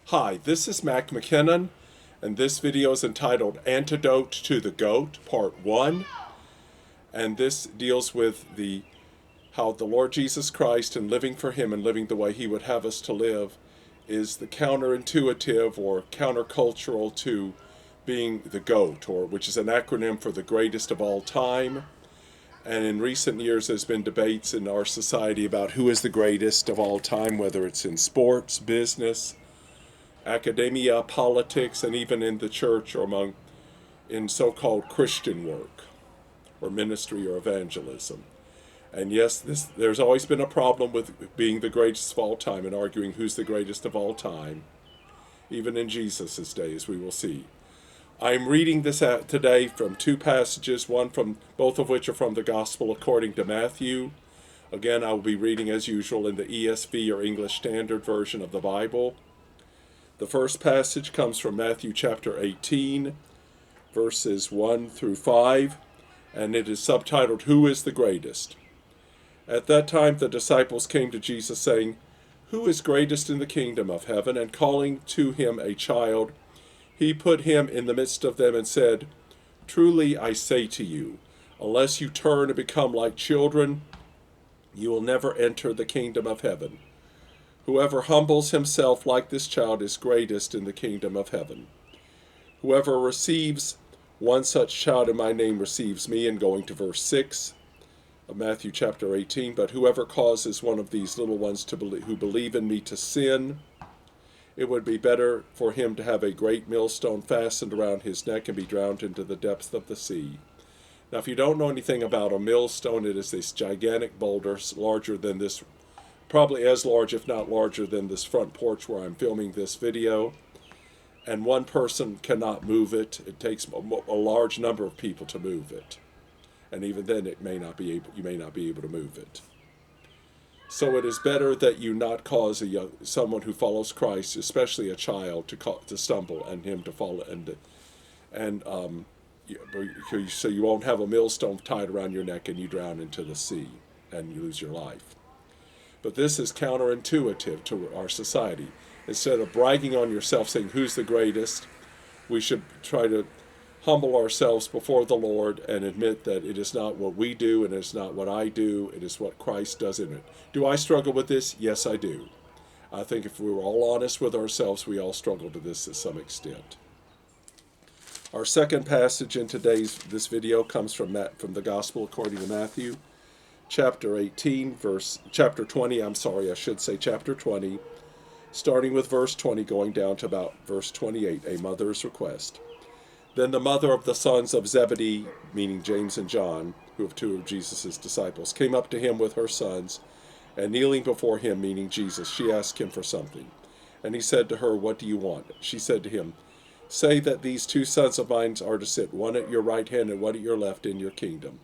Hi, this is Mac McKinnon, and this video is entitled Antidote to the Goat, Part 1. And this deals with how the Lord Jesus Christ and living for Him and living the way He would have us to live is the counterintuitive or countercultural to being the GOAT, which is an acronym for the greatest of all time. And in recent years, there's been debates in our society about who is the greatest of all time, whether it's in sports, business, academia, politics, and even in the church or in so-called Christian work or ministry or evangelism. And yes, there's always been a problem with being the greatest of all time and arguing who's the greatest of all time, even in Jesus' days, we will see. I'm reading this today from two passages, both of which are from the Gospel according to Matthew. Again, I will be reading as usual in the ESV or English Standard Version of the Bible. The first passage comes from Matthew chapter 18, verses 1 through 5, and it is subtitled, Who is the Greatest? At that time the disciples came to Jesus, saying, Who is greatest in the kingdom of heaven? And calling to him a child, he put him in the midst of them and said, Truly I say to you, unless you turn and become like children, you will never enter the kingdom of heaven. Whoever humbles himself like this child is greatest in the kingdom of heaven. Whoever receives one such child in my name receives me. And going to verse 6 of Matthew chapter 18, but whoever causes one of these little ones who believe in me to sin, it would be better for him to have a great millstone fastened around his neck and be drowned into the depths of the sea. Now, if you don't know anything about a millstone, it is this gigantic boulder, larger than this, probably as large, if not larger than this front porch where I'm filming this video. And one person cannot move it. It takes a large number of people to move it. And even then, you may not be able to move it. So it is better that you not cause someone who follows Christ, especially a child, to stumble and him to fall, so you won't have a millstone tied around your neck and you drown into the sea and you lose your life. But this is counterintuitive to our society. Instead of bragging on yourself, saying who's the greatest, we should try to humble ourselves before the Lord and admit that it is not what we do and it's not what I do, it is what Christ does in it. Do I struggle with this? Yes, I do. I think if we were all honest with ourselves, we all struggle to this to some extent. Our second passage in this video comes from the Gospel according to Matthew, chapter 20, starting with verse 20, going down to about verse 28, a mother's request. Then the mother of the sons of Zebedee, meaning James and John, who are two of Jesus' disciples, came up to him with her sons, and kneeling before him, meaning Jesus, she asked him for something. And he said to her, What do you want? She said to him, Say that these two sons of mine are to sit, one at your right hand and one at your left, in your kingdom.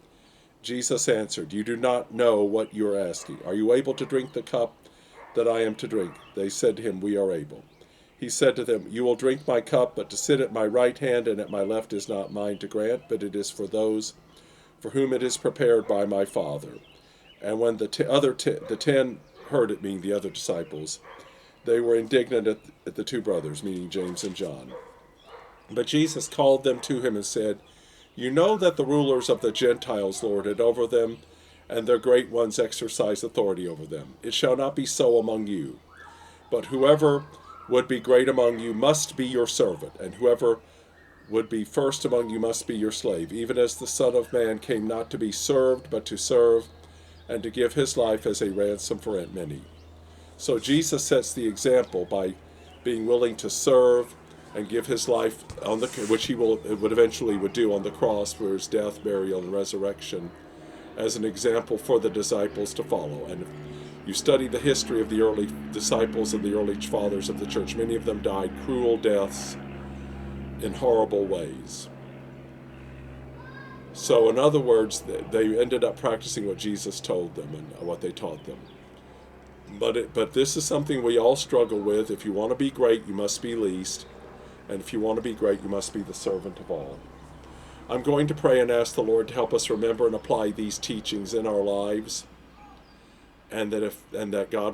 Jesus answered, You do not know what you are asking. Are you able to drink the cup that I am to drink? They said to him, We are able. He said to them, You will drink my cup, but to sit at my right hand and at my left is not mine to grant, but it is for those for whom it is prepared by my Father. And when the 10 heard it, meaning the other disciples, they were indignant at the two brothers, meaning James and John. But Jesus called them to him and said, You know that the rulers of the Gentiles lord it over them, and their great ones exercise authority over them. It shall not be so among you. But whoever would be great among you must be your servant, and whoever would be first among you must be your slave, even as the Son of Man came not to be served, but to serve, and to give his life as a ransom for many. So Jesus sets the example by being willing to serve and give his life, which he would eventually do on the cross for his death, burial, and resurrection, as an example for the disciples to follow. And you study the history of the early disciples and the early fathers of the church. Many of them died cruel deaths in horrible ways. So in other words, they ended up practicing what Jesus told them and what they taught them. But this is something we all struggle with. If you want to be great, you must be least. And if you want to be great, you must be the servant of all. I'm going to pray and ask the Lord to help us remember and apply these teachings in our lives, and that God